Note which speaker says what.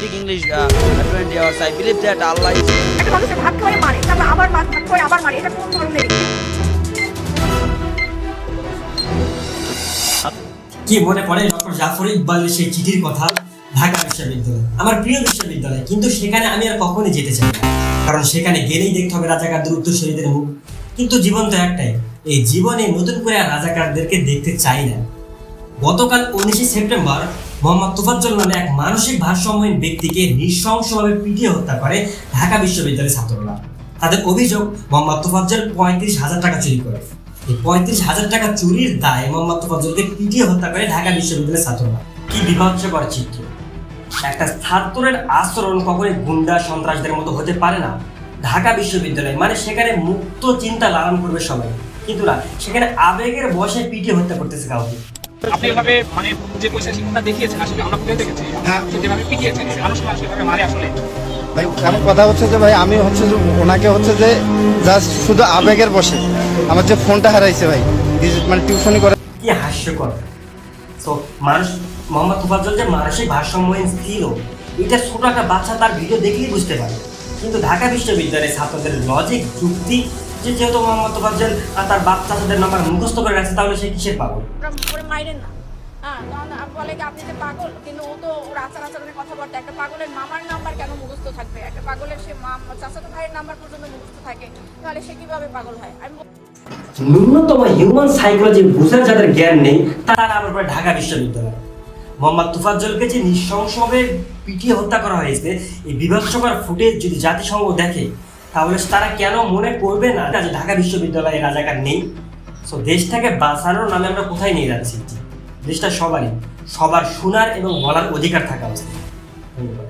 Speaker 1: speak English 20 hours. I believe that Allah is.
Speaker 2: একটা মানুষের ভাত খাওয়াই মারে, তারপর আবার ভাত খাওয়াই আবার মারে, এটা কোন ধরনের?
Speaker 3: কি মনে পড়ে ডক্টর জাফর ইকবালের সেই চিঠির কথা? ঢাকা বিশ্ববিদ্যালয় আমার প্রিয় বিশ্ববিদ্যালয়, কিন্তু সেখানে আমি আর কখনোই যেতে চাই না, কারণ সেখানে গেলেই দেখতে হবে রাজাকারদের উত্তরসূরিদের মুখ। কিন্তু জীবন তো একটাই, এই জীবনে নতুন করে আর রাজাকারদেরকে দেখতে চাই না। গতকাল 19 সেপ্টেম্বর মোহাম্মদ তোফাজ্জল নামে এক মানসিক ভারসাম্যহীন ব্যক্তিকে নৃশংসভাবে পিটিয়ে হত্যা করে ঢাকা বিশ্ববিদ্যালয়ের ছাত্ররা। তাদের অভিযোগ মোহাম্মদ তোফাজ্জল 35,000 টাকা চুরি করে। এই 35,000 টাকা চুরির দায়ে মোহাম্মদ তোফাজ্জলকে পিটিয়ে হত্যা করে ঢাকা বিশ্ববিদ্যালয়ের ছাত্ররা। কি বিভৎসকর চিত্র! একটা ছাত্রের আচরণ কখনোই গুন্ডা সন্ত্রাসদের মতো হতে পারে না। ঢাকা বিশ্ববিদ্যালয় মানে সেখানে মুক্ত চিন্তা লালন করবে সবাই, কিন্তু না, সেখানে আবেগের বশে পিটিয়ে হত্যা করতেছে কাউকে।
Speaker 4: আপনি এভাবে মানে যে পয়সা শিক্ষা দেখিয়েছেন, আসলে আমরা ভুলে দেখেছি যেভাবে পিটিয়েছেন মানুষ সেভাবে মারে আসলে
Speaker 5: ভাই। এমন কথা হচ্ছে যে ভাই আমি হচ্ছে যে ওনাকে হচ্ছে যে জাস্ট শুধু আবেগের বসে আমার যে ফোনটা হারাইছে ভাই, মানে টিউশনি করে।
Speaker 3: কি হাস্যকর! তো মানুষ মোহাম্মদ তোফাজ্জল যে মানসিক ভারসাম্যহীন ছিল, এটা ছোট একটা বাচ্চা তার ভিডিও দেখলেই বুঝতে পারে। কিন্তু ঢাকা বিশ্ববিদ্যালয়ের ছাত্রদের লজিক যুক্তি যে যেহেতু মোহাম্মদ তোফাজ্জল আর তার বাচ্চাদের নাম্বার মুখস্থ করে রাখছে, তাহলে সে কিসের পাগল?
Speaker 2: ওরা মাইরেন না, হ্যাঁ, তখন বলে কি আপনি যে পাগল, কিন্তু ও তো ওর আচার-আচরণের কথাবার্তা, একটা পাগলের মামার নাম্বার কেন মুখস্থ থাকবে? একটা পাগলের সে চাচাতো ভাইয়ের নাম্বার পর্যন্ত মুখস্থ থাকে, তাহলে সে কিভাবে পাগল হয়? আমি
Speaker 3: ন্যূনতম হিউম্যান সাইকোলজি বুঝার যাদের জ্ঞান নেই, তারা আবার পরে ঢাকা বিশ্ববিদ্যালয়। মোহাম্মদ তোফাজ্জলকে যে নৃশংসভাবে পিটিয়ে হত্যা করা হয়েছে, এই বিভৎসকর ফুটেজ যদি জাতিসংঘ দেখে, তাহলে তারা কেন মনে করবে না যে ঢাকা বিশ্ববিদ্যালয়ে রাজাকার নেই? সো দেশটাকে বাঁচানোর নামে আমরা কোথায় নিয়ে যাচ্ছি? দেশটা সবারই, সবার শোনার এবং বলার অধিকার থাকা উচিত। ধন্যবাদ।